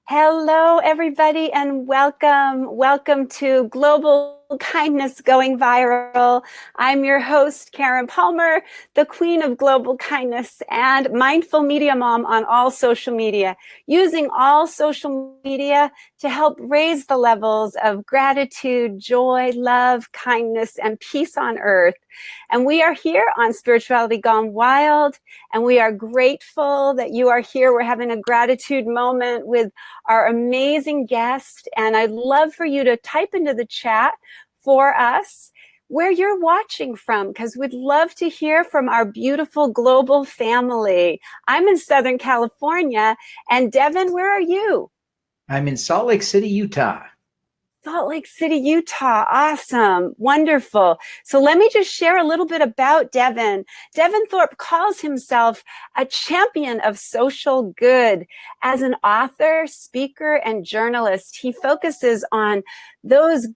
Hello, everybody, and welcome. Welcome to Global Kindness Going Viral. I'm your host, Karen Palmer, the queen of global kindness and mindful media mom on all social media, using all social media to help raise the levels of gratitude, joy, love, kindness, and peace on earth. And we are here on Spirituality Gone Wild, and we are grateful that you are here. We're having a gratitude moment with our amazing guest, and I'd love for you to type into the chat for us where you're watching from, because we'd love to hear from our beautiful global family. I'm in Southern California, and Devin, where are you? I'm in Salt Lake City, Utah. Salt Lake City, Utah. Awesome. Wonderful. So let me just share a little bit about Devin. Devin Thorpe calls himself a champion of social good. As an author, speaker, and journalist, he focuses on those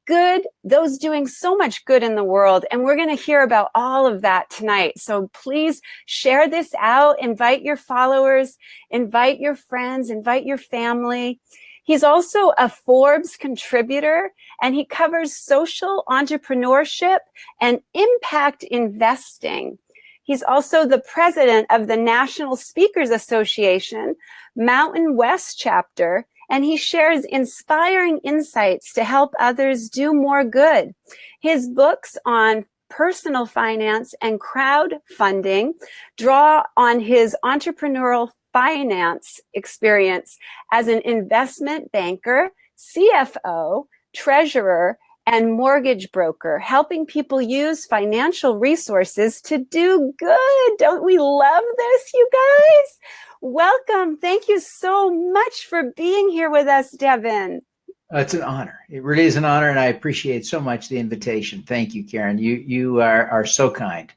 doing so much good in the world. And we're going to hear about all of that tonight. So please share this out, invite your followers, invite your friends, invite your family. He's also a Forbes contributor, and he covers social entrepreneurship and impact investing. He's also the president of the National Speakers Association, Mountain West chapter, and he shares inspiring insights to help others do more good. His books on personal finance and crowdfunding draw on his entrepreneurial finance experience as an investment banker, CFO, treasurer, and mortgage broker, helping people use financial resources to do good. Don't we love this, you guys? Welcome. Thank you so much for being here with us, Devin. It's an honor. It really is an honor, and I appreciate so much the invitation. Thank you, Karen. You are so kind.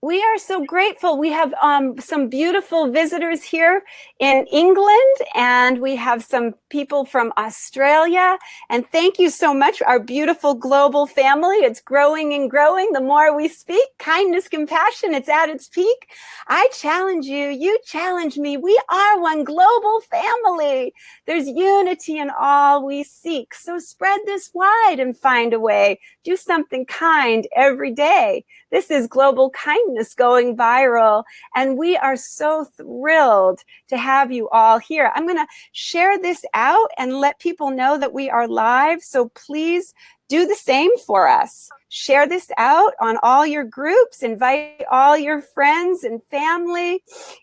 We are so grateful. We have some beautiful visitors here in England, and we have some people from Australia. And thank you so much, our beautiful global family. It's growing and growing. The more we speak, kindness, compassion, it's at its peak. I challenge you, you challenge me. We are one global family. There's unity in all we seek. So spread this wide and find a way. Do something kind every day. This is Global Kindness Going Viral, and we are so thrilled to have you all here. I'm going to share this out and let people know that we are live, so please do the same for us. Share this out on all your groups, invite all your friends and family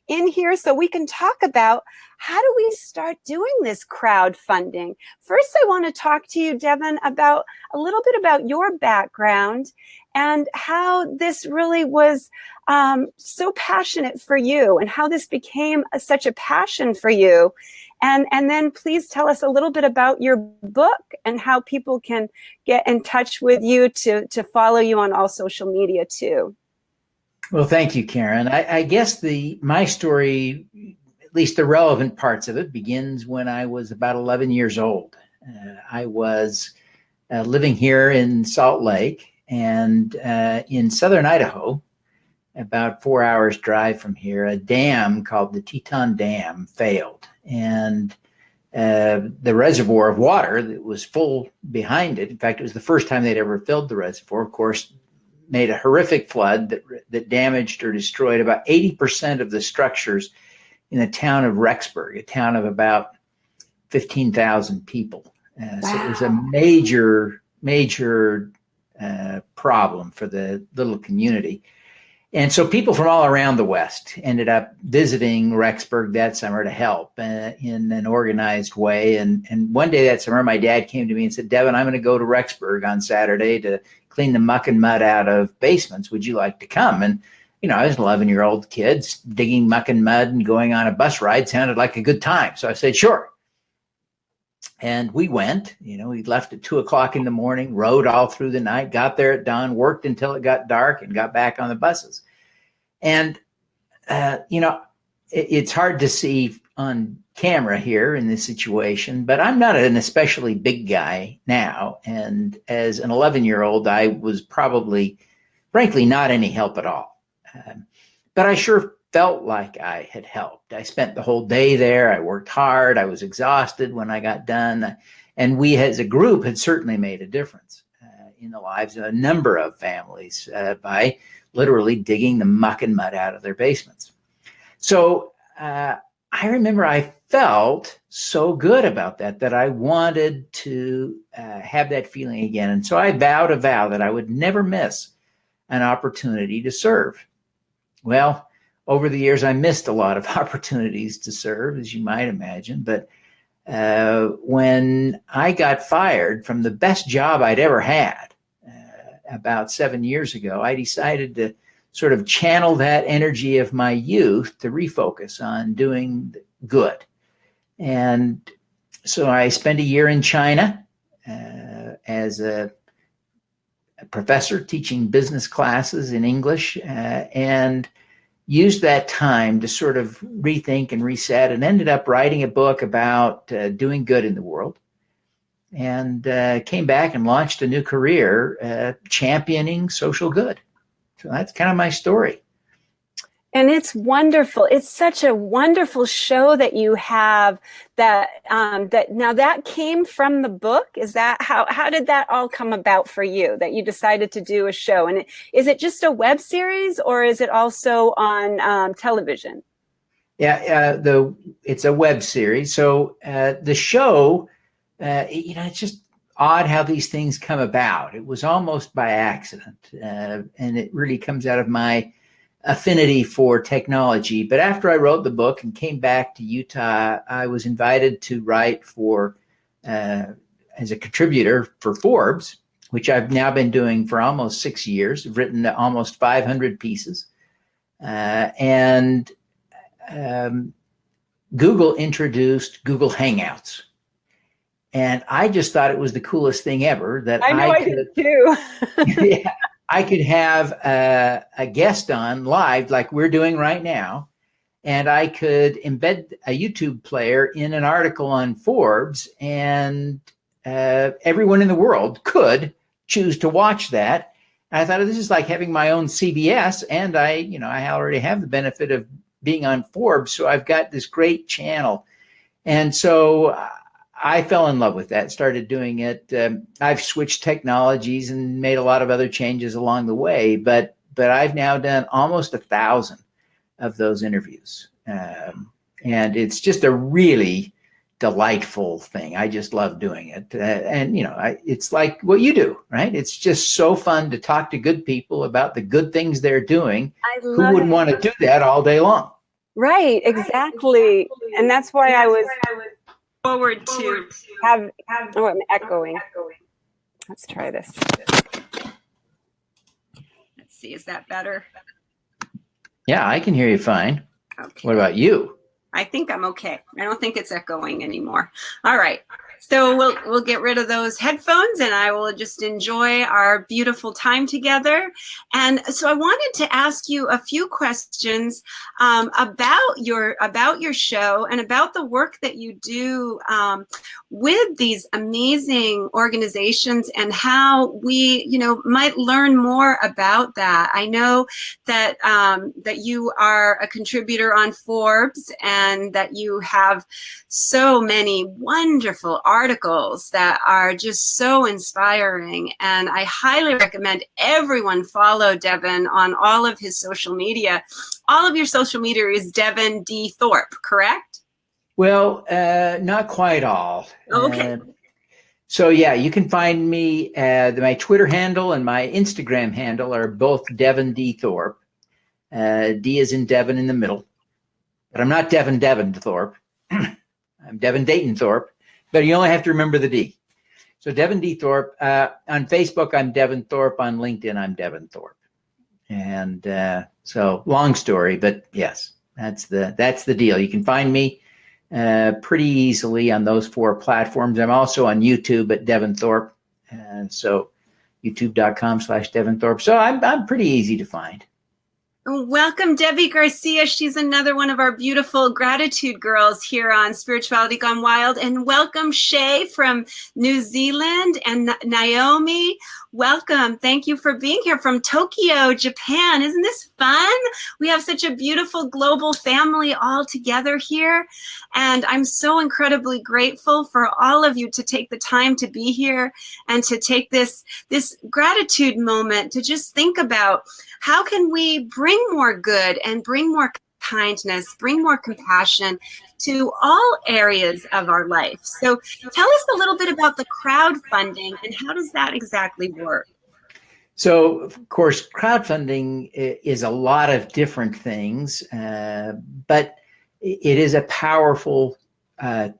in here so we can talk about how do we start doing this crowdfunding. First, I want to talk to you, Devin, about a little bit about your background and how this really was so passionate for you and how this became such a passion for you. And then please tell us a little bit about your book and how people can get in touch with you to follow you on all social media too. Well, thank you, Karen. I guess my story, at least the relevant parts of it, begins when I was about 11 years old. I was living here in Salt Lake, and in southern Idaho, about 4 hours drive from here, a dam called the Teton Dam failed. And the reservoir of water that was full behind it, in fact, it was the first time they'd ever filled the reservoir, of course, made a horrific flood that damaged or destroyed about 80% of the structures in the town of Rexburg, a town of about 15,000 people. Wow. So it was a major problem for the little community. And so people from all around the West ended up visiting Rexburg that summer to help in an organized way. And one day that summer, my dad came to me and said, Devin, I'm going to go to Rexburg on Saturday to clean the muck and mud out of basements. Would you like to come? And, you know, I was an 11-year-old kid, digging muck and mud and going on a bus ride sounded like a good time. So I said, sure. And we went, we left at 2:00 in the morning, rode all through the night, got there at dawn, worked until it got dark, and got back on the buses. And, it's hard to see on camera here in this situation, but I'm not an especially big guy now. And as an 11-year-old, I was probably, frankly, not any help at all. But I sure felt like I had helped. I spent the whole day there. I worked hard. I was exhausted when I got done. And we as a group had certainly made a difference in the lives of a number of families by literally digging the muck and mud out of their basements. So I remember I felt so good about that I wanted to have that feeling again. And so I vowed a vow that I would never miss an opportunity to serve. Well, over the years, I missed a lot of opportunities to serve, as you might imagine. But when I got fired from the best job I'd ever had about 7 years ago, I decided to sort of channel that energy of my youth to refocus on doing good. And so I spent a year in China as a professor teaching business classes in English, and used that time to sort of rethink and reset, and ended up writing a book about doing good in the world, and came back and launched a new career championing social good. So that's kind of my story. And it's wonderful. It's such a wonderful show that you have. That that came from the book. Is that how did that all come about for you? That you decided to do a show, and is it just a web series, or is it also on television? Yeah, it's a web series. So the show, it's just odd how these things come about. It was almost by accident, and it really comes out of my affinity for technology. But after I wrote the book and came back to Utah, I was invited to write for as a contributor for Forbes, which I've now been doing for almost 6 years. I've written almost 500 pieces, and Google introduced Google Hangouts. And I just thought it was the coolest thing ever that I did too. Yeah, I could have a guest on live like we're doing right now, and I could embed a YouTube player in an article on Forbes, and everyone in the world could choose to watch that. And I thought, this is like having my own CBS, and I already have the benefit of being on Forbes, so I've got this great channel. And so I fell in love with that, started doing it. I've switched technologies and made a lot of other changes along the way, but I've now done almost 1,000 of those interviews. And it's just a really delightful thing. I just love doing it. It's like what you do, right? It's just so fun to talk to good people about the good things they're doing. Who wouldn't want to do that all day long? Right, exactly. And that's why I was forward to have I'm echoing. Let's try this. Let's see, is that better? Yeah, I can hear you fine. Okay. What about you? I think I'm okay. I don't think it's echoing anymore. All right. So we'll get rid of those headphones, and I will just enjoy our beautiful time together. And so I wanted to ask you a few questions about your show and about the work that you do with these amazing organizations, and how we might learn more about that. I know that that you are a contributor on Forbes, and that you have so many wonderful articles that are just so inspiring. And I highly recommend everyone follow Devin on all of his social media. All of your social media is Devin D Thorpe, correct? Well, not quite all. Okay. So yeah, you can find me. My Twitter handle and my Instagram handle are both Devin D Thorpe. D is in Devin in the middle. But I'm not Devin Thorpe. I'm Devin Dayton Thorpe, but you only have to remember the D. So Devin D Thorpe. On Facebook, I'm Devin Thorpe. On LinkedIn, I'm Devin Thorpe. And so long story, but yes, that's the deal. You can find me pretty easily on those 4 platforms. I'm also on YouTube at Devin Thorpe. So youtube.com/Devin Thorpe. So I'm pretty easy to find. Welcome, Debbie Garcia. She's another one of our beautiful gratitude girls here on Spirituality Gone Wild. And welcome, Shay from New Zealand, and Naomi. Welcome. Thank you for being here from Tokyo, Japan. Isn't this fun? We have such a beautiful global family all together here. And I'm so incredibly grateful for all of you to take the time to be here and to take this gratitude moment to just think about how can we bring more good and bring more kindness, bring more compassion to all areas of our life. So tell us a little bit about the crowdfunding and how does that exactly work? So, of course, crowdfunding is a lot of different things, but it is a powerful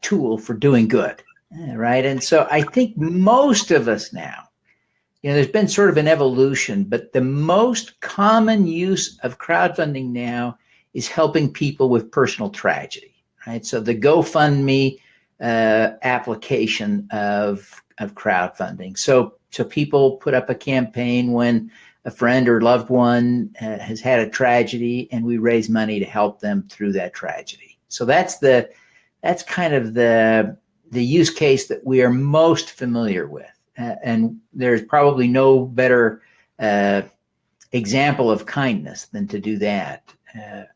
tool for doing good, right? And so I think most of us now, there's been sort of an evolution, but the most common use of crowdfunding now is helping people with personal tragedy, right? So the GoFundMe application of crowdfunding. So people put up a campaign when a friend or loved one has had a tragedy, and we raise money to help them through that tragedy. So that's kind of the use case that we are most familiar with. And there's probably no better example of kindness than to do that.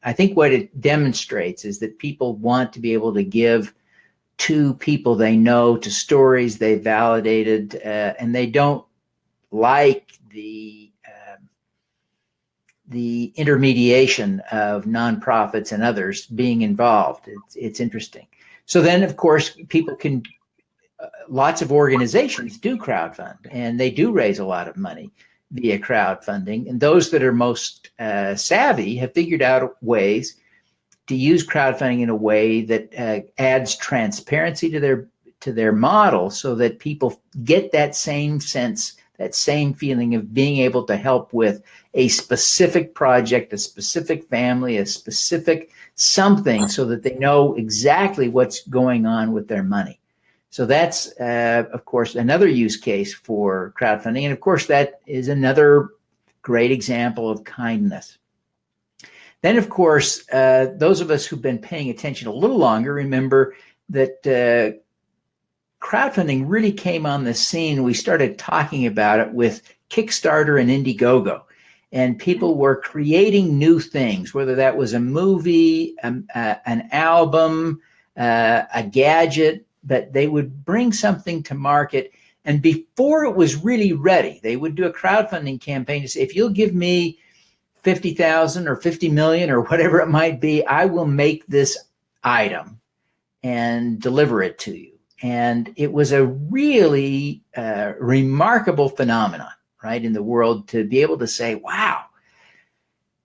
I think what it demonstrates is that people want to be able to give to people they know, to stories they validated, and they don't like the intermediation of nonprofits and others being involved. It's interesting. So then, of course, people can. Lots of organizations do crowdfund, and they do raise a lot of money via crowdfunding. And those that are most savvy have figured out ways to use crowdfunding in a way that adds transparency to their model, so that people get that same sense, that same feeling of being able to help with a specific project, a specific family, a specific something, so that they know exactly what's going on with their money. So that's, of course, another use case for crowdfunding. And of course, that is another great example of kindness. Then, of course, those of us who've been paying attention a little longer remember that crowdfunding really came on the scene. We started talking about it with Kickstarter and Indiegogo. And people were creating new things, whether that was a movie, an album, a gadget, but they would bring something to market. And before it was really ready, they would do a crowdfunding campaign to say, if you'll give me 50,000 or 50 million or whatever it might be, I will make this item and deliver it to you. And it was a really remarkable phenomenon, right, in the world, to be able to say, wow,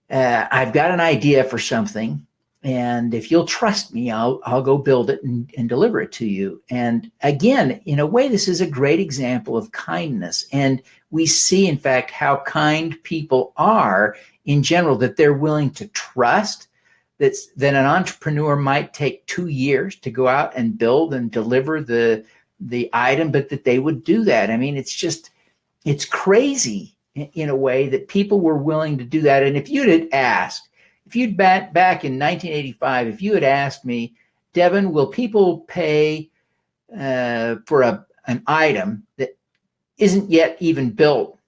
I've got an idea for something. And if you'll trust me, I'll go build it and deliver it to you. And again, in a way, this is a great example of kindness. And we see, in fact, how kind people are in general, that they're willing to trust that an entrepreneur might take 2 years to go out and build and deliver the item, but that they would do that. I mean, it's crazy in a way that people were willing to do that. And if you'd back in 1985, if you had asked me, Devin, will people pay for an item that isn't yet even built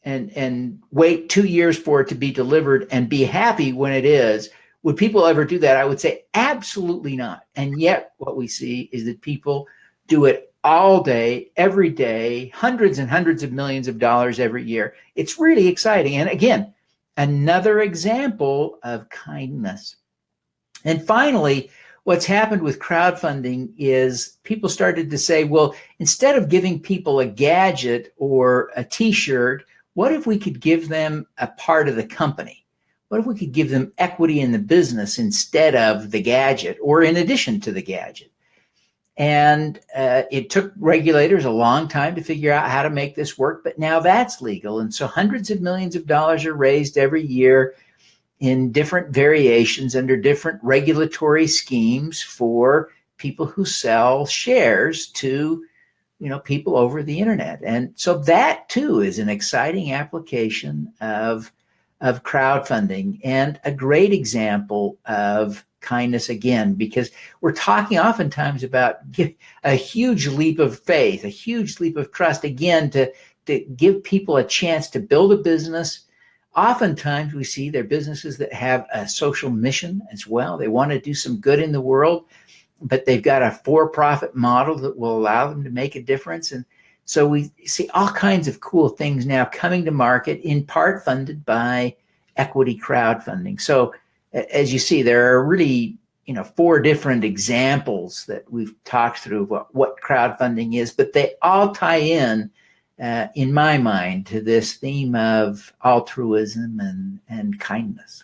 and wait 2 years for it to be delivered and be happy when it is, would people ever do that? I would say absolutely not. And yet what we see is that people do it all day, every day, hundreds and hundreds of millions of dollars every year. It's really exciting. And again, another example of kindness. And finally, what's happened with crowdfunding is people started to say, well, instead of giving people a gadget or a t-shirt, what if we could give them a part of the company? What if we could give them equity in the business instead of the gadget or in addition to the gadget? And it took regulators a long time to figure out how to make this work, but now that's legal. And so hundreds of millions of dollars are raised every year in different variations under different regulatory schemes for people who sell shares to, people over the internet. And so that too is an exciting application of of crowdfunding, and a great example of kindness again, because we're talking oftentimes about a huge leap of faith, a huge leap of trust, again, to give people a chance to build a business. Oftentimes we see they're businesses that have a social mission as well. They want to do some good in the world, but they've got a for-profit model that will allow them to make a difference. And so we see all kinds of cool things now coming to market, in part funded by equity crowdfunding. So as you see, there are really, 4 different examples that we've talked through what crowdfunding is, but they all tie in my mind, to this theme of altruism and kindness.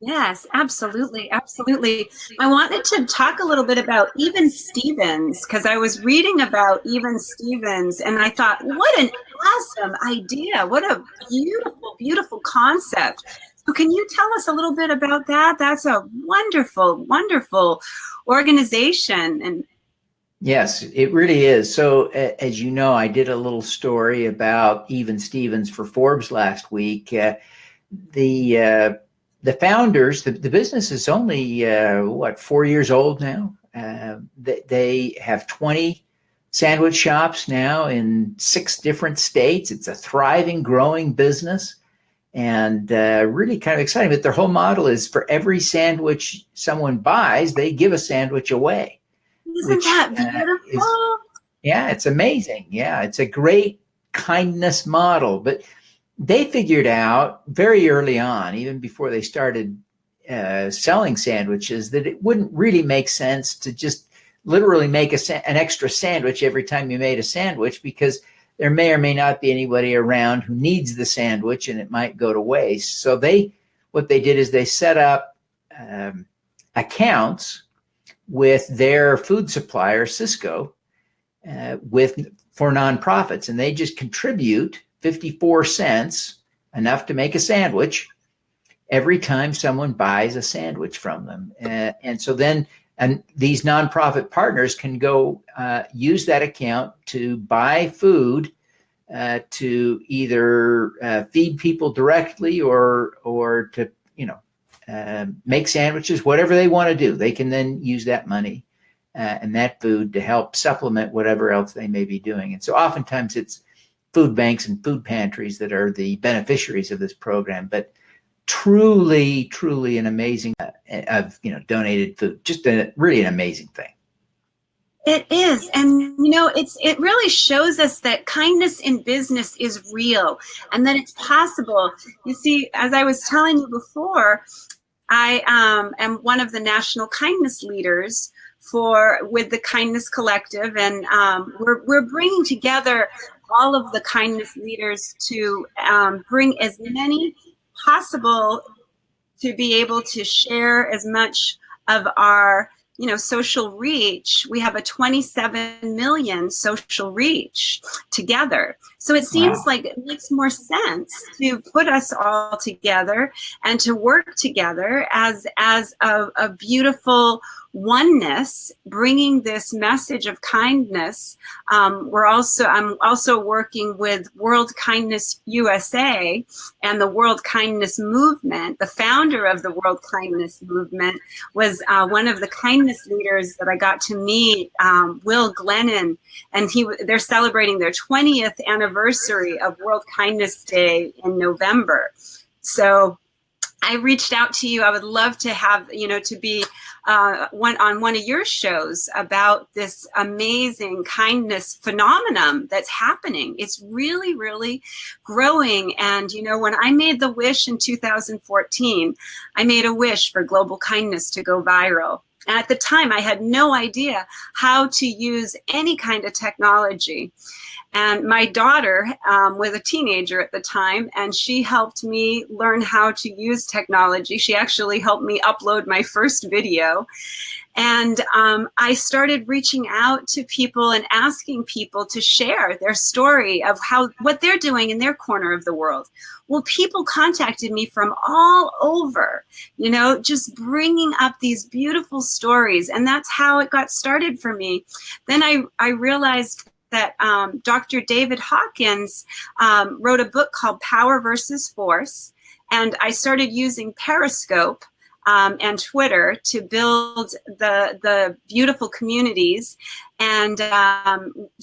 Yes, absolutely. Absolutely. I wanted to talk a little bit about Even Stevens, because I was reading about Even Stevens and I thought, what an awesome idea. What a beautiful, beautiful concept. So can you tell us a little bit about that? That's a wonderful, wonderful organization. And yes, it really is. So as you know, I did a little story about Even Stevens for Forbes last week. The founders, the business is only 4 years old now. They have 20 sandwich shops now in 6 different states. It's a thriving, growing business, and really kind of exciting. But their whole model is, for every sandwich someone buys, they give a sandwich away. Isn't that beautiful? Yeah, it's amazing. Yeah, it's a great kindness model. But they figured out very early on, even before they started selling sandwiches, that it wouldn't really make sense to just literally make an extra sandwich every time you made a sandwich, because there may or may not be anybody around who needs the sandwich and it might go to waste. So what they did is they set up accounts with their food supplier, Cisco, for nonprofits, and they just contribute 54 cents, enough to make a sandwich, every time someone buys a sandwich from them. And so then these nonprofit partners can go use that account to buy food to either feed people directly or to make sandwiches, whatever they want to do. They can then use that money and that food to help supplement whatever else they may be doing. And so oftentimes it's food banks and food pantries that are the beneficiaries of this program. But truly, truly an amazing of donated food. Just really an amazing thing. It is. And, it really shows us that kindness in business is real and that it's possible. You see, as I was telling you before, I am one of the national kindness leaders with the Kindness Collective. And we're bringing together all of the kindness leaders to bring as many possible to be able to share as much of our social reach. We have a 27 million social reach together. So it seems like it makes more sense to put us all together and to work together as a beautiful oneness, bringing this message of kindness. I'm also working with World Kindness USA and the World Kindness Movement. The founder of the World Kindness Movement was one of the kindness leaders that I got to meet, Will Glennon, and they're celebrating their 20th anniversary of World Kindness Day in November. So I reached out to you. I would love to have, to be on one of your shows about this amazing kindness phenomenon that's happening. It's really, really growing. And, when I made the wish in 2014, I made a wish for global kindness to go viral. And at the time, I had no idea how to use any kind of technology. And my daughter was a teenager at the time, and she helped me learn how to use technology. She actually helped me upload my first video. And I started reaching out to people and asking people to share their story of what they're doing in their corner of the world. Well, people contacted me from all over, just bringing up these beautiful stories. And that's how it got started for me. Then I realized that Dr. David Hawkins wrote a book called Power versus Force, and I started using Periscope and Twitter to build the beautiful communities and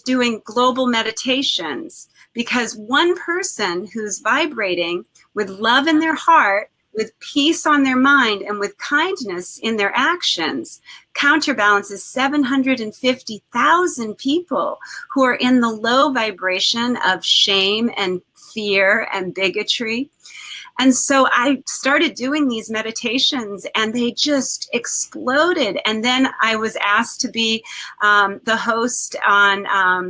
doing global meditations, because one person who's vibrating with love in their heart, with peace on their mind, and with kindness in their actions counterbalances 750,000 people who are in the low vibration of shame and fear and bigotry. And so I started doing these meditations and they just exploded. And then I was asked to be the host on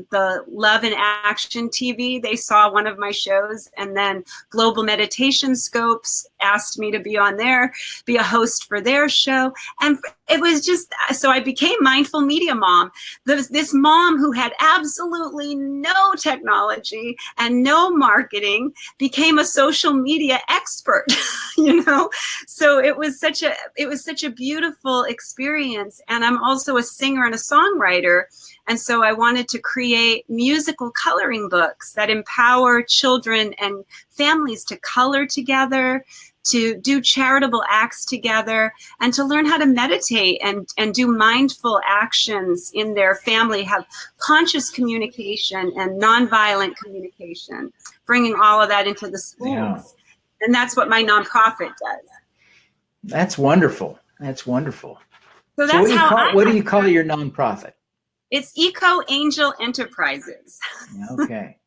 the Love in Action TV. They saw one of my shows, and then Global Meditation Scopes asked me to be on there, be a host for their show. And it was just, so I became Mindful Media Mom. This mom who had absolutely no technology and no marketing became a social media expert, you know? So it was such a beautiful experience. And I'm also a singer and a songwriter. And so I wanted to create musical coloring books that empower children and families to color together, to do charitable acts together, and to learn how to meditate and do mindful actions in their family, have conscious communication and nonviolent communication, bringing all of that into the schools. Yeah. And that's what my nonprofit does. That's wonderful. That's wonderful. So that's what do you call your nonprofit? It's Eco Angel Enterprises. Okay.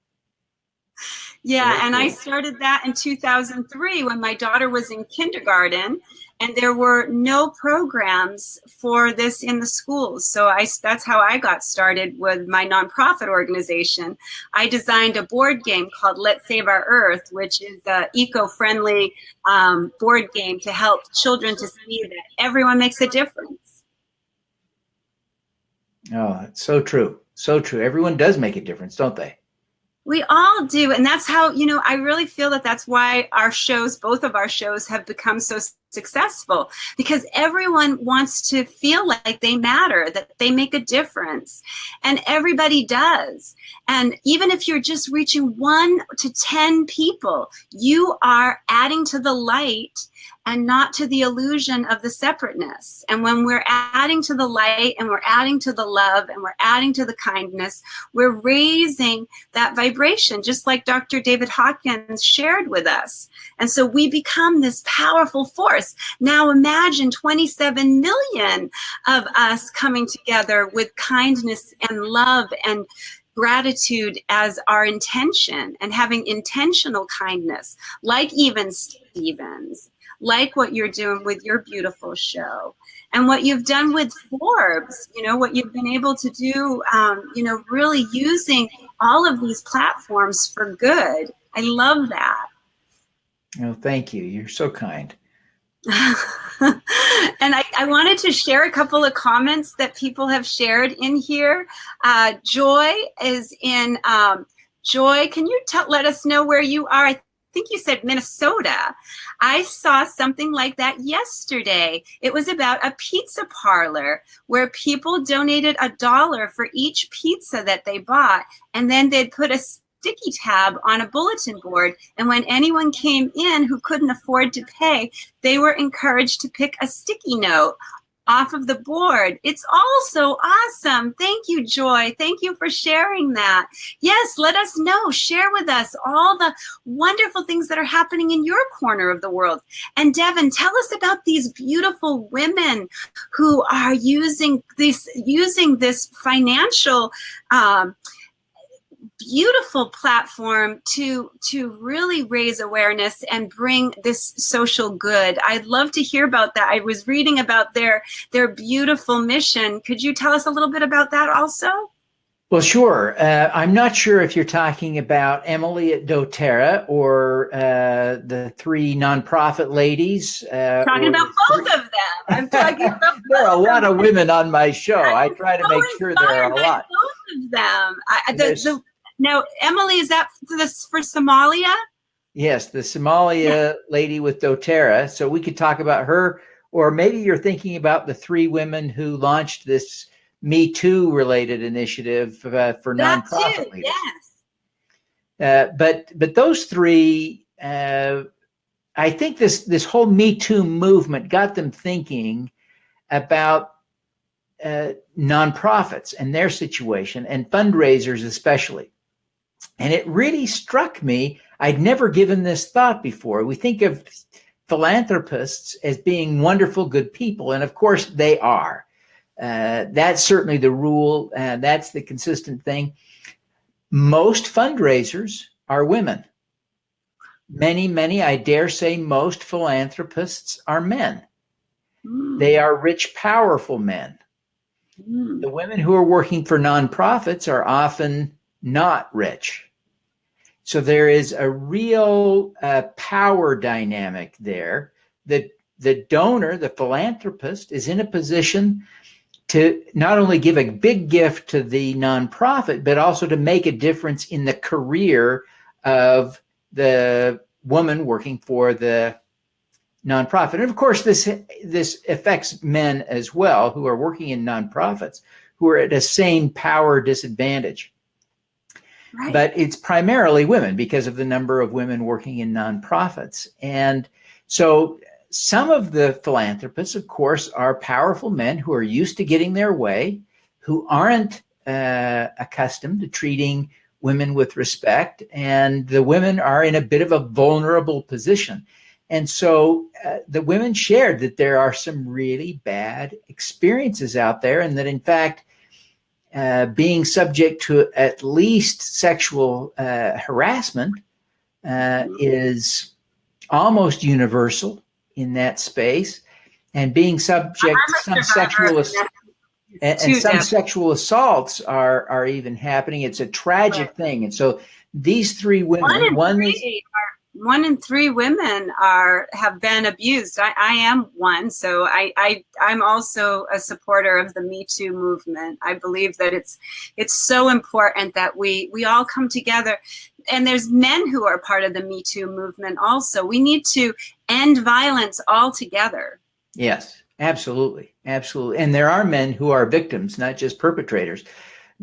Yeah, Very and cool. I started that in 2003 when my daughter was in kindergarten, and there were no programs for this in the schools. So that's how I got started with my nonprofit organization. I designed a board game called Let's Save Our Earth, which is an eco-friendly board game to help children to see that everyone makes a difference. Oh, it's so true. So true. Everyone does make a difference, don't they? We all do. And that's how, you know, I really feel that that's why our shows, both of our shows, have become so successful, because everyone wants to feel like they matter, that they make a difference. And everybody does. And even if you're just reaching 1 to 10 people, you are adding to the light and not to the illusion of the separateness. And when we're adding to the light and we're adding to the love and we're adding to the kindness, we're raising that vibration, just like Dr. David Hawkins shared with us. And so we become this powerful force. Now imagine 27 million of us coming together with kindness and love and gratitude as our intention, and having intentional kindness, like Even Stevens, like what you're doing with your beautiful show, and what you've done with Forbes, you know, what you've been able to do, you know, really using all of these platforms for good. I love that. Oh, thank you. You're so kind. And I wanted to share a couple of comments that people have shared in here. Joy is in, Joy, can you let us know where you are? I think you said Minnesota. I saw something like that yesterday. It was about a pizza parlor where people donated $1 for each pizza that they bought, and then they'd put a sticky tab on a bulletin board, and when anyone came in who couldn't afford to pay, they were encouraged to pick a sticky note off of the board. It's also awesome. Thank you, Joy. Thank you for sharing that. Yes, let us know. Share with us all the wonderful things that are happening in your corner of the world. And Devin, tell us about these beautiful women who are using this financial beautiful platform to really raise awareness and bring this social good. I'd love to hear about that. I was reading about their beautiful mission. Could you tell us a little bit about that also? Well, sure. I'm not sure if you're talking about Emily at doTERRA or the 3 nonprofit ladies. Talking about both of them. I'm talking about there are a lot of women on my show. I try to make sure there are a lot. Both of them. Now, Emily, is that for Somalia? Yes, the Somalia lady with doTERRA. So we could talk about her, or maybe you're thinking about the 3 women who launched this Me Too related initiative for That nonprofit too, leaders. yes. But those three, I think this whole Me Too movement got them thinking about nonprofits and their situation, and fundraisers especially. And it really struck me. I'd never given this thought before. We think of philanthropists as being wonderful, good people, and of course they are. That's certainly the rule, and that's the consistent thing. Most fundraisers are women. Many, I dare say most philanthropists are men. They are rich, powerful men. The women who are working for nonprofits are often not rich. So there is a real power dynamic there. The donor, the philanthropist, is in a position to not only give a big gift to the nonprofit, but also to make a difference in the career of the woman working for the nonprofit. And of course, this affects men as well who are working in nonprofits, who are at the same power disadvantage. Right. But it's primarily women because of the number of women working in nonprofits. And so some of the philanthropists, of course, are powerful men who are used to getting their way, who aren't accustomed to treating women with respect. And the women are in a bit of a vulnerable position. And so the women shared that there are some really bad experiences out there, and that in fact, being subject to at least sexual harassment is almost universal in that space, and being subject to some sexual sexual assaults are even happening. It's a tragic thing. And so these three women, one in three women have been abused. I am one, so I'm also a supporter of the Me Too movement. I believe that it's so important that we all come together. And there's men who are part of the Me Too movement also. We need to end violence altogether. Yes, absolutely. Absolutely. And there are men who are victims, not just perpetrators.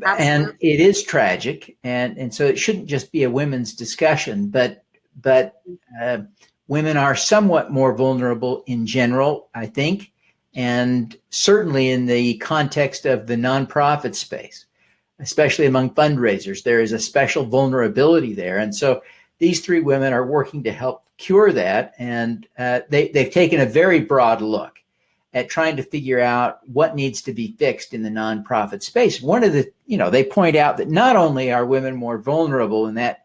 Absolutely. And it is tragic. And so it shouldn't just be a women's discussion, but women are somewhat more vulnerable in general, I think, and certainly in the context of the nonprofit space, especially among fundraisers, there is a special vulnerability there. And so these three women are working to help cure that. And they've taken a very broad look at trying to figure out what needs to be fixed in the nonprofit space. One of the, they point out that not only are women more vulnerable in that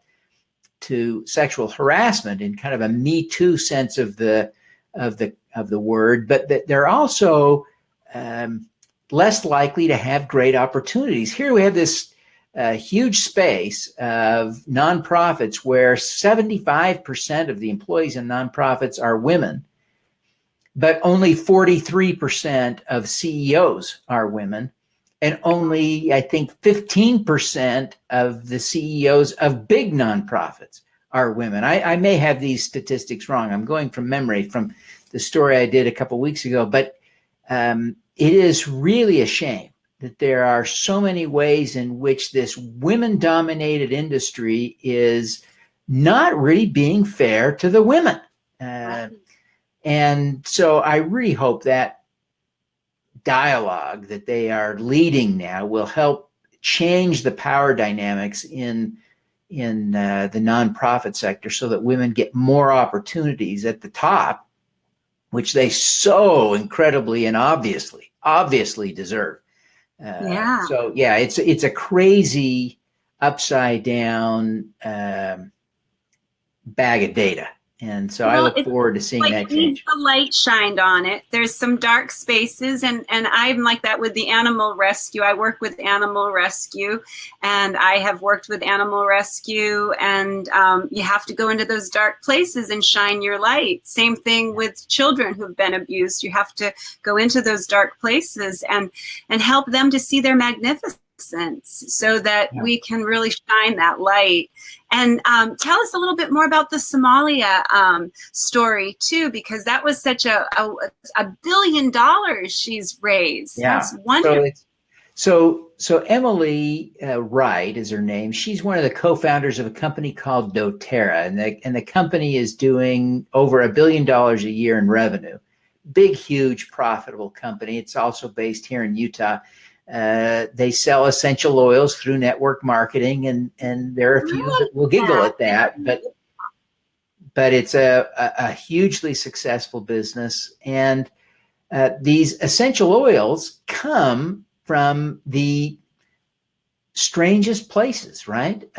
to sexual harassment in kind of a Me Too sense of the word, but that they're also less likely to have great opportunities. Here we have this huge space of nonprofits where 75% of the employees in nonprofits are women, but only 43% of CEOs are women, and only, I think, 15% of the CEOs of big nonprofits are women. I may have these statistics wrong. I'm going from memory from the story I did a couple of weeks ago, but it is really a shame that there are so many ways in which this women-dominated industry is not really being fair to the women. And so I really hope that dialogue that they are leading now will help change the power dynamics in the nonprofit sector so that women get more opportunities at the top, which they so incredibly and obviously deserve. So yeah, it's a crazy upside down bag of data. And so I look forward to seeing that change. The light shined on it. There's some dark spaces, and I'm like that with the animal rescue. I work with animal rescue, and I have worked with animal rescue, and you have to go into those dark places and shine your light. Same thing with children who've been abused. You have to go into those dark places and help them to see their magnificence, so that we can really shine that light. And tell us a little bit more about the Somalia story too, because that was such a $1 billion she's raised. Yeah. That's wonderful. So Emily Wright is her name. She's one of the co-founders of a company called doTERRA, and the company is doing over $1 billion a year in revenue. Big, huge, profitable company. It's also based here in Utah. They sell essential oils through network marketing, and there are a few that will giggle at that, but it's a hugely successful business. And these essential oils come from the strangest places, right?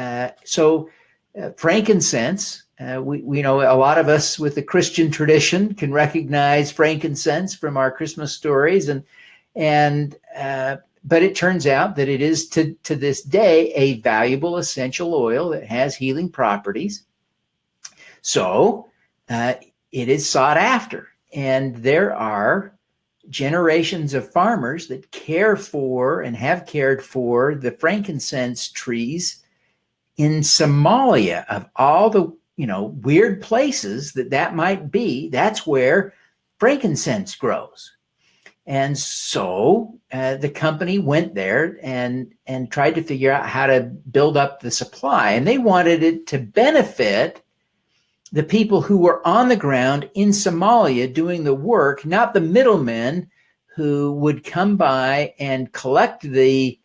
Frankincense, we know a lot of us with the Christian tradition can recognize frankincense from our Christmas stories, but it turns out that it is to this day a valuable essential oil that has healing properties. So it is sought after, and there are generations of farmers that care for and have cared for the frankincense trees in Somalia. Of all the weird places that might be, that's where frankincense grows. And so the company went there and tried to figure out how to build up the supply, and they wanted it to benefit the people who were on the ground in Somalia doing the work, not the middlemen who would come by and collect the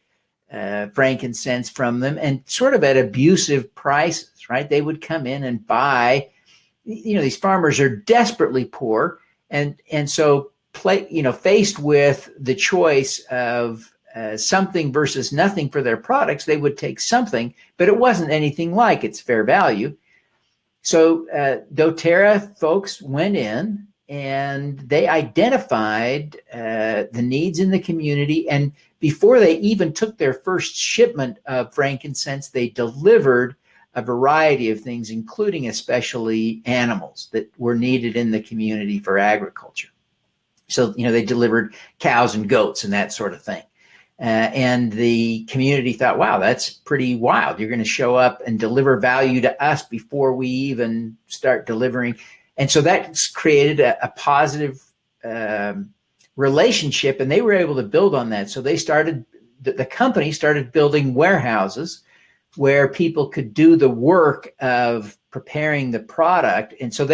frankincense from them, and sort of at abusive prices, right? They would come in and buy. These farmers are desperately poor, and so faced with the choice of something versus nothing for their products, they would take something, but it wasn't anything like its fair value. So doTERRA folks went in and they identified the needs in the community. And before they even took their first shipment of frankincense, they delivered a variety of things, including especially animals that were needed in the community for agriculture. So, they delivered cows and goats and that sort of thing. And the community thought, wow, that's pretty wild. You're going to show up and deliver value to us before we even start delivering. And so that's created a positive relationship, and they were able to build on that. So the company started building warehouses where people could do the work of preparing the product. And so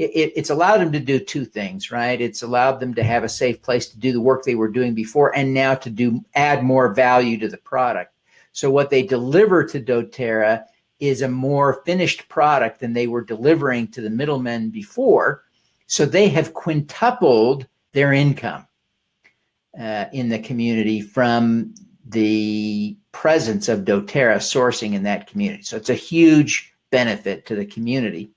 it's allowed them to do two things, right? It's allowed them to have a safe place to do the work they were doing before, and now to add more value to the product. So what they deliver to doTERRA is a more finished product than they were delivering to the middlemen before. So they have quintupled their income in the community from the presence of doTERRA sourcing in that community. So it's a huge benefit to the community.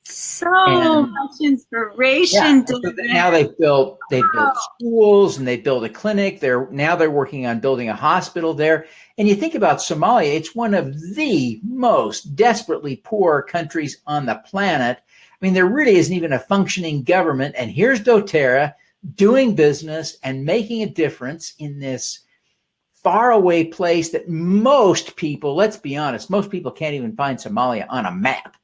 So much inspiration. Yeah. So now they've built schools, and they built a clinic. They're working on building a hospital there. And you think about Somalia, it's one of the most desperately poor countries on the planet. I mean, there really isn't even a functioning government. And here's doTERRA doing business and making a difference in this faraway place that most people, let's be honest, most people can't even find Somalia on a map.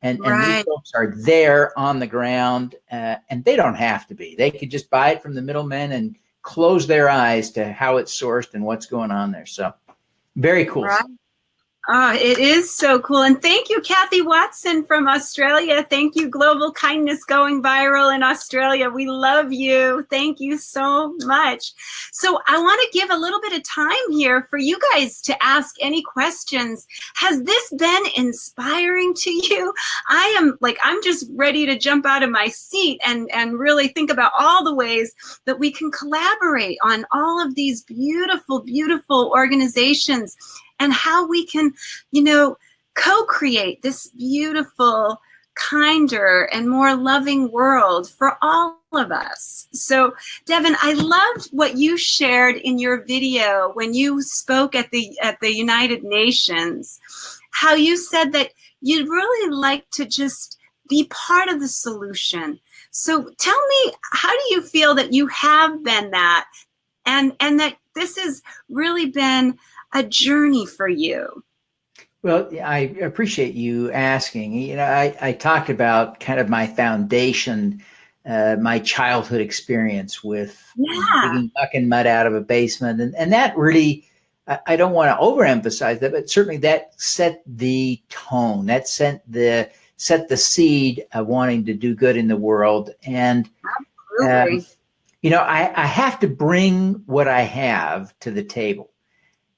And these folks are there on the ground, and they don't have to be. They could just buy it from the middlemen and close their eyes to how it's sourced and what's going on there. So very cool. Right. It is so cool. And thank you, Kathy Watson from Australia. Thank you, Global Kindness Going Viral in Australia. We love you. Thank you so much. So I want to give a little bit of time here for you guys to ask any questions. Has this been inspiring to you? I'm just ready to jump out of my seat and really think about all the ways that we can collaborate on all of these beautiful, beautiful organizations, and how we can, co-create this beautiful, kinder, and more loving world for all of us. So, Devin, I loved what you shared in your video when you spoke at the United Nations, how you said that you'd really like to just be part of the solution. So tell me, how do you feel that you have been that, and that this has really been a journey for you? Well, I appreciate you asking. I talked about kind of my foundation my childhood experience with Yeah. digging muck and mud out of a basement. And that really, I don't want to overemphasize that, but certainly that set the tone. That set the seed of wanting to do good in the world. And, Absolutely. I have to bring what I have to the table.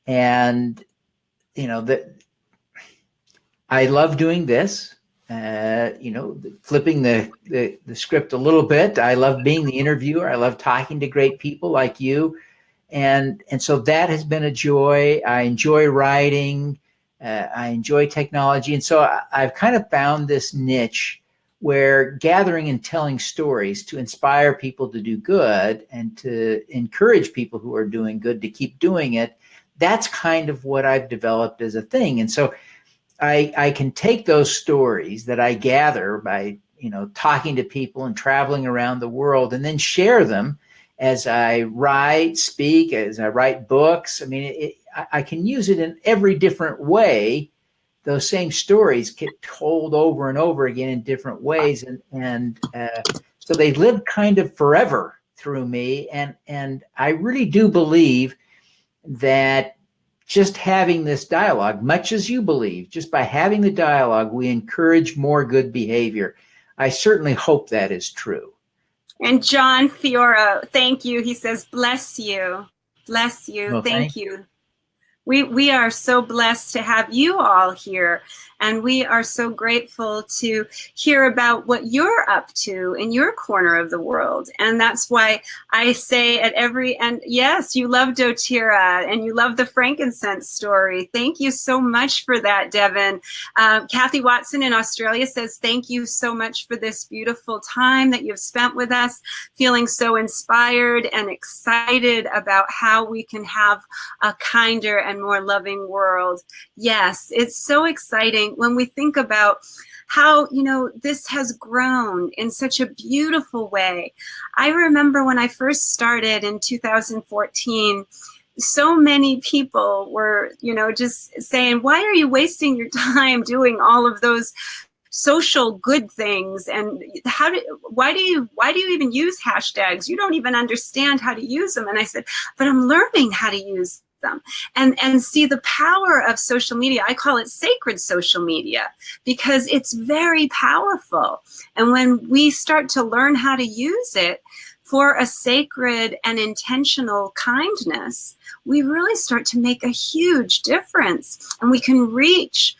And, I love doing this. Flipping the script a little bit. I love being the interviewer. I love talking to great people like you. And so that has been a joy. I enjoy writing. I enjoy technology. And so I've kind of found this niche where gathering and telling stories to inspire people to do good and to encourage people who are doing good to keep doing it. That's kind of what I've developed as a thing. And so I can take those stories that I gather by, talking to people and traveling around the world and then share them as I write, speak, as I write books. I mean, I can use it in every different way. Those same stories get told over and over again in different ways. And so they live kind of forever through me. And I really do believe that just having this dialogue, much as you believe, just by having the dialogue, we encourage more good behavior. I certainly hope that is true. And John Fiora, thank you. He says, bless you. Bless you. Well, thank you. We are so blessed to have you all here, and we are so grateful to hear about what you're up to in your corner of the world. And that's why I say at every end, yes, you love doTERRA and you love the frankincense story. Thank you so much for that, Devin. Kathy Watson in Australia says, thank you so much for this beautiful time that you've spent with us, feeling so inspired and excited about how we can have a kinder and more loving world. Yes, it's so exciting when we think about how, this has grown in such a beautiful way. I remember when I first started in 2014, so many people were, just saying, why are you wasting your time doing all of those social good things? And why do you even use hashtags? You don't even understand how to use them. And I said, but I'm learning how to use them and see the power of social media. I call it sacred social media because it's very powerful. And when we start to learn how to use it for a sacred and intentional kindness, we really start to make a huge difference, and we can reach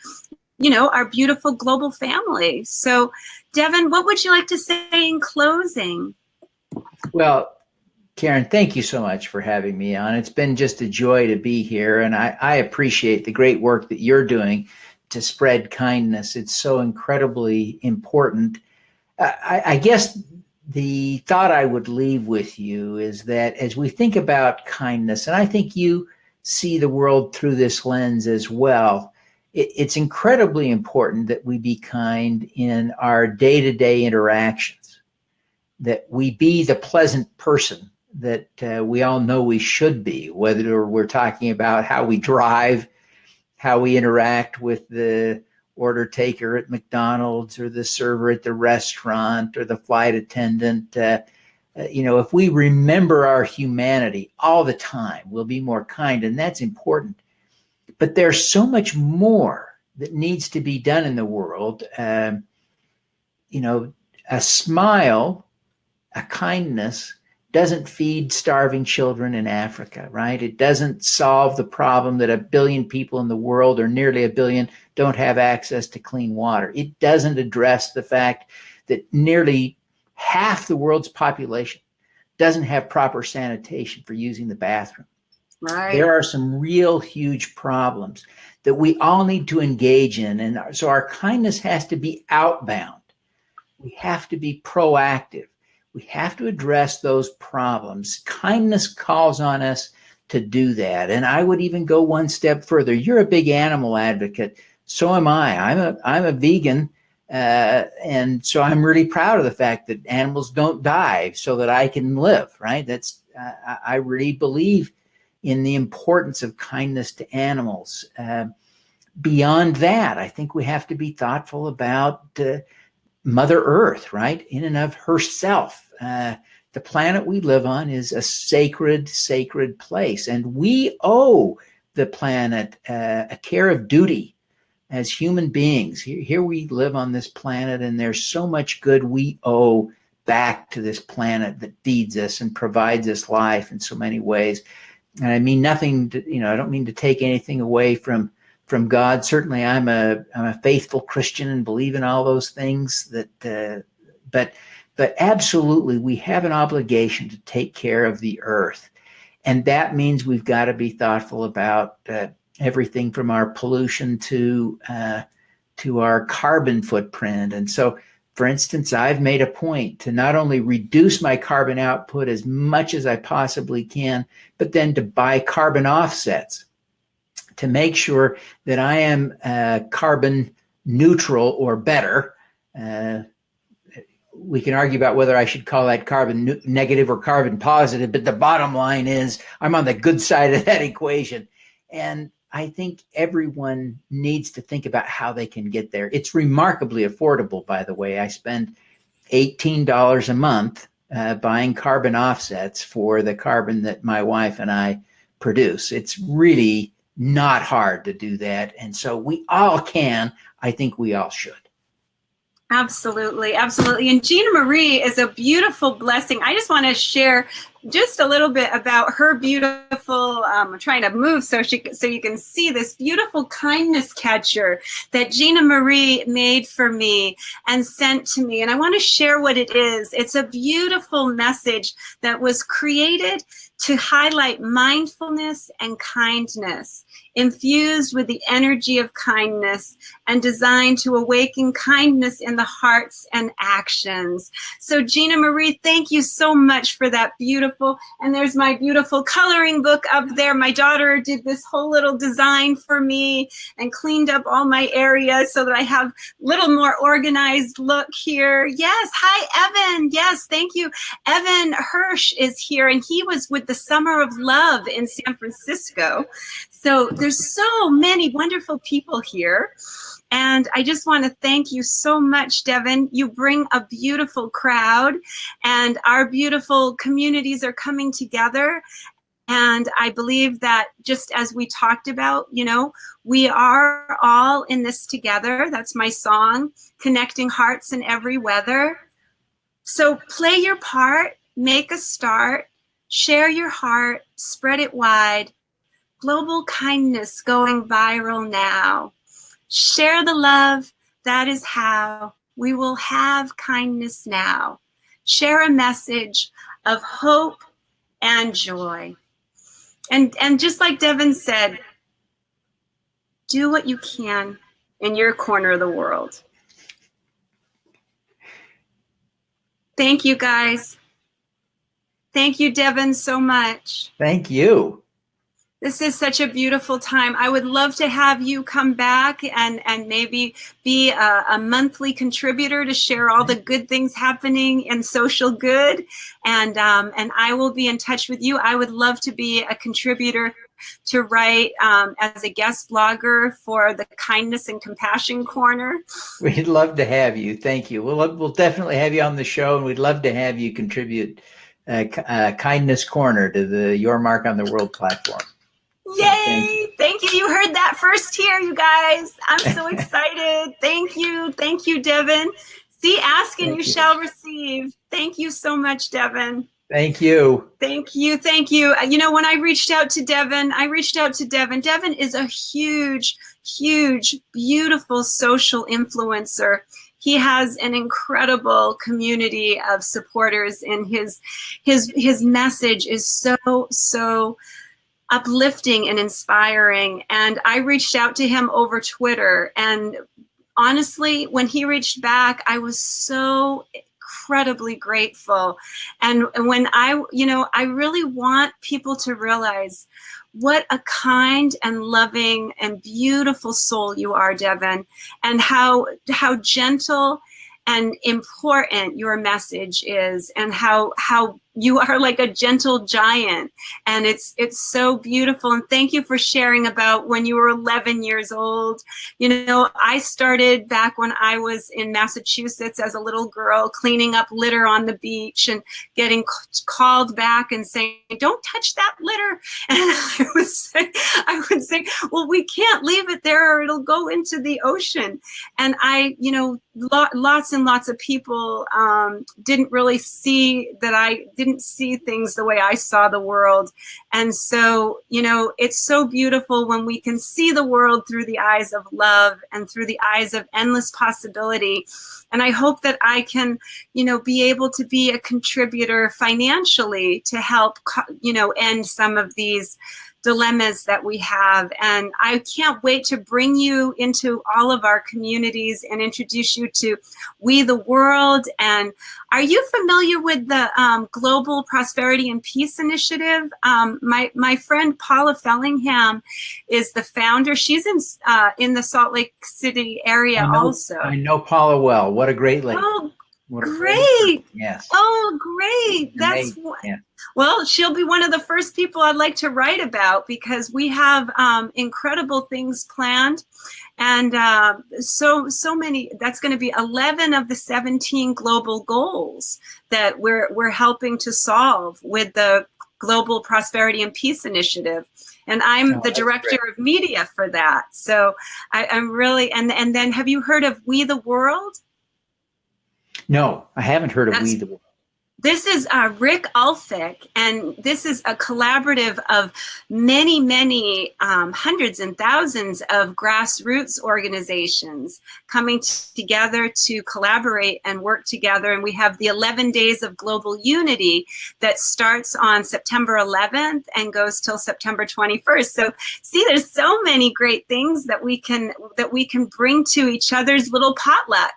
our beautiful global family. So, Devin, what would you like to say in closing? Well, Karen, thank you so much for having me on. It's been just a joy to be here, and I appreciate the great work that you're doing to spread kindness. It's so incredibly important. I guess the thought I would leave with you is that as we think about kindness, and I think you see the world through this lens as well, it's incredibly important that we be kind in our day-to-day interactions, that we be the pleasant person that we all know we should be, whether we're talking about how we drive, how we interact with the order taker at McDonald's or the server at the restaurant or the flight attendant. If we remember our humanity all the time, we'll be more kind, and that's important. But there's so much more that needs to be done in the world. A smile, a kindness doesn't feed starving children in Africa, right? It doesn't solve the problem that 1 billion people in the world, or nearly 1 billion, don't have access to clean water. It doesn't address the fact that nearly half the world's population doesn't have proper sanitation for using the bathroom. Right. There are some real huge problems that we all need to engage in. And so our kindness has to be outbound. We have to be proactive. We have to address those problems. Kindness calls on us to do that. And I would even go one step further. You're a big animal advocate. So am I. I'm a vegan. And so I'm really proud of the fact that animals don't die so that I can live, right? I really believe in the importance of kindness to animals. Beyond that, I think we have to be thoughtful about Mother Earth, right? In and of herself. The planet we live on is a sacred, sacred place. And we owe the planet a care of duty as human beings. Here we live on this planet, and there's so much good we owe back to this planet that feeds us and provides us life in so many ways. And I mean nothing to, I don't mean to take anything away from God. Certainly I'm a faithful Christian and believe in all those things but absolutely we have an obligation to take care of the earth. And that means we've got to be thoughtful about everything from our pollution to our carbon footprint. And so, for instance, I've made a point to not only reduce my carbon output as much as I possibly can, but then to buy carbon offsets to make sure that I am carbon neutral or better. We can argue about whether I should call that carbon negative or carbon positive, but the bottom line is I'm on the good side of that equation. And I think everyone needs to think about how they can get there. It's remarkably affordable, by the way. I spend $18 a month buying carbon offsets for the carbon that my wife and I produce. It's really not hard to do that. And so we all can. I think we all should. Absolutely, absolutely. And Gina Marie is a beautiful blessing. I just want to share just a little bit about her beautiful, I'm trying to move so you can see this beautiful kindness catcher that Gina Marie made for me and sent to me. And I want to share what it is. It's a beautiful message that was created to highlight mindfulness and kindness, infused with the energy of kindness and designed to awaken kindness in the hearts and actions. So Gina Marie, thank you so much for that beautiful, and there's my beautiful coloring book up there. My daughter did this whole little design for me and cleaned up all my areas so that I have a little more organized look here. Yes, hi Evan. Yes, thank you. Evan Hirsch is here, and he was with the Summer of Love in San Francisco. So there's so many wonderful people here. And I just want to thank you so much, Devin. You bring a beautiful crowd, and our beautiful communities are coming together. And I believe that just as we talked about, we are all in this together. That's my song, Connecting Hearts in Every Weather. So play your part, make a start, share your heart, spread it wide. Global kindness going viral now. Share the love, that is how we will have kindness now. Share a message of hope and joy. And just like Devin said, do what you can in your corner of the world. Thank you, guys. Thank you, Devin, so much. Thank you. This is such a beautiful time. I would love to have you come back and maybe be a monthly contributor to share all the good things happening in social good. And I will be in touch with you. I would love to be a contributor to write as a guest blogger for the Kindness and Compassion Corner. We'd love to have you. Thank you. We'll definitely have you on the show, and we'd love to have you contribute Kindness Corner to the Your Mark on the World platform. Yay! Thank you. You heard that first here, you guys. I'm so excited. Thank you. Thank you, Devin. See, ask and you shall receive. Thank you so much, Devin. Thank you. Thank you. Thank you. When I reached out to Devin, Devin is a huge, huge, beautiful social influencer. He has an incredible community of supporters, and his message is so uplifting and inspiring. And I reached out to him over Twitter, and honestly, when he reached back, I was so incredibly grateful. And when I really want people to realize what a kind and loving and beautiful soul you are, Devin, and how gentle and important your message is, and how you are like a gentle giant, and it's so beautiful. And thank you for sharing about when you were 11 years old. You know, I started back when I was in Massachusetts as a little girl, cleaning up litter on the beach and getting called back and saying, "Don't touch that litter." And I would say, "Well, we can't leave it there or it'll go into the ocean." And you know, lots and lots of people didn't really see that. I didn't see things the way I saw the world. And so, you know, it's so beautiful when we can see the world through the eyes of love and through the eyes of endless possibility. And I hope that I can, you know, be able to be a contributor financially to help, you know, end some of these dilemmas that we have. And I can't wait to bring you into all of our communities and introduce you to We the World. And are you familiar with the Global Prosperity and Peace Initiative? My friend Paula Fellingham is the founder. She's in the Salt Lake City area also. I know Paula well. What a great lady. Oh, what great. Yes. Oh, great. That's what. Yeah. Well, she'll be one of the first people I'd like to write about, because we have incredible things planned, and so many. That's going to be 11 of the 17 global goals that we're helping to solve with the Global Prosperity and Peace Initiative. And I'm the director of media for that. So I'm really, and then have you heard of We the World? No, I haven't heard of We the World. This is Rick Ulfik, and this is a collaborative of many hundreds and thousands of grassroots organizations coming together to collaborate and work together. And we have the 11 Days of Global Unity that starts on September 11th and goes till September 21st. So see, there's so many great things that we can bring to each other's little potluck.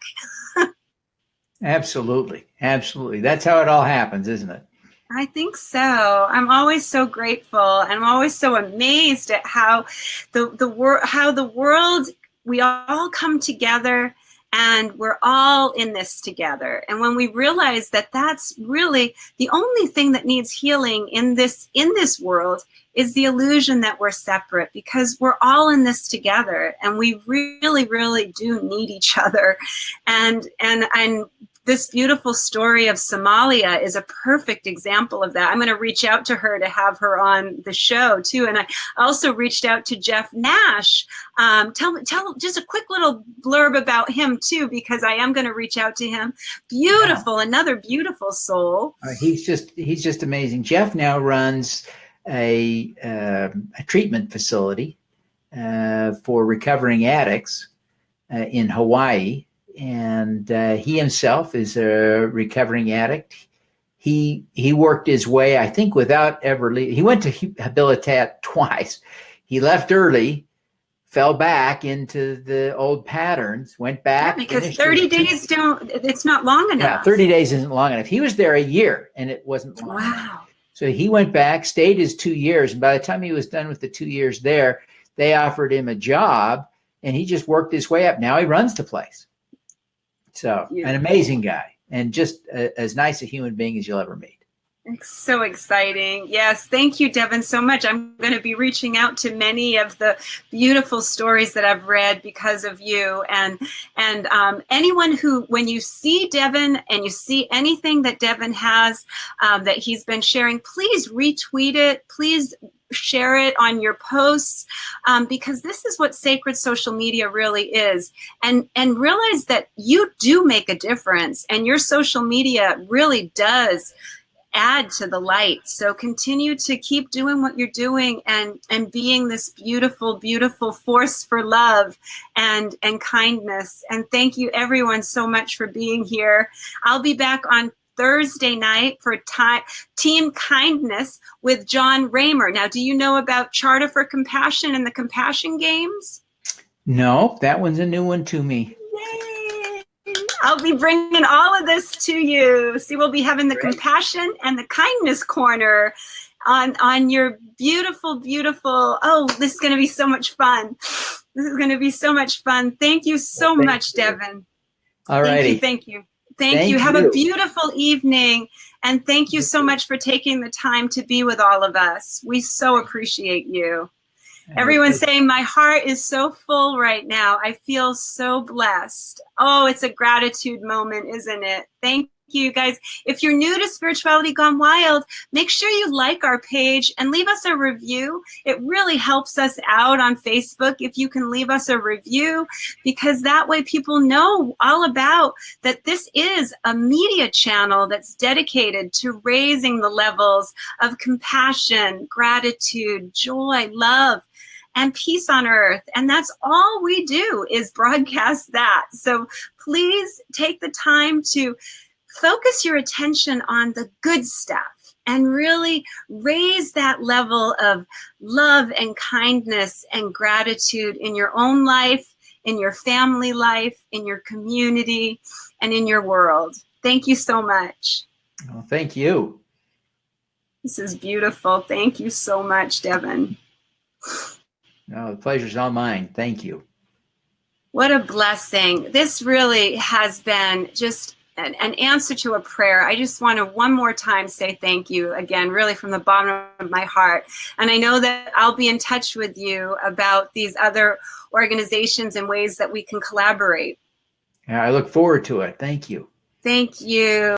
Absolutely. Absolutely. That's how it all happens, isn't it? I think so. I'm always so grateful, and I'm always so amazed at how the world, we all come together, and we're all in this together. And when we realize that that's really the only thing that needs healing in this world is the illusion that we're separate, because we're all in this together, and we really do need each other. And this beautiful story of Somalia is a perfect example of that. I'm going to reach out to her to have her on the show too. And I also reached out to Jeff Nash. Tell just a quick little blurb about him too, because I am going to reach out to him. Beautiful, yeah. Another beautiful soul. He's just amazing. Jeff now runs a treatment facility for recovering addicts in Hawaii. And he himself is a recovering addict. He worked his way, I think, without ever leaving. He went to Habilitat twice. He left early, fell back into the old patterns, went back. Yeah, because 30 days it's not long enough. Yeah, 30 days isn't long enough. He was there a year, and it wasn't long enough. So he went back, stayed his 2 years. And by the time he was done with the 2 years there, they offered him a job, and he just worked his way up. Now he runs the place. So an amazing guy, and just as nice a human being as you'll ever meet. It's so exciting. Yes. Thank you, Devin, so much. I'm going to be reaching out to many of the beautiful stories that I've read because of you. And anyone who, when you see Devin and you see anything that Devin has that he's been sharing, please retweet it. Please share it on your posts, because this is what sacred social media really is. And realize that you do make a difference, and your social media really does add to the light. So continue to keep doing what you're doing, and being this beautiful force for love and kindness. And thank you everyone so much for being here. I'll be back on Thursday night for Team Kindness with John Raymer. Now, do you know about Charter for Compassion and the Compassion Games? No, that one's a new one to me. Yay! I'll be bringing all of this to you. See, we'll be having the Compassion and the Kindness Corner on your beautiful, oh, this is going to be so much fun. This is going to be so much fun. Thank you so much, Devin. All righty. Thank you. Thank you. Have a beautiful evening. And thank you so much for taking the time to be with all of us. We so appreciate you. Everyone's saying my heart is so full right now. I feel so blessed. Oh, it's a gratitude moment, isn't it? Thank you, guys. If you're new to Spirituality Gone Wild, make sure you like our page and leave us a review. It really helps us out on Facebook if you can leave us a review, because that way people know all about that this is a media channel that's dedicated to raising the levels of compassion, gratitude, joy, love, and peace on earth. And that's all we do, is broadcast that. So please take the time to focus your attention on the good stuff and really raise that level of love and kindness and gratitude in your own life, in your family life, in your community, and in your world. Thank you so much. Well, thank you. This is beautiful. Thank you so much, Devin. No, the pleasure's all mine. Thank you. What a blessing. This really has been just an answer to a prayer. I just want to one more time say thank you again, really from the bottom of my heart. And I know that I'll be in touch with you about these other organizations and ways that we can collaborate. Yeah, I look forward to it. Thank you. Thank you.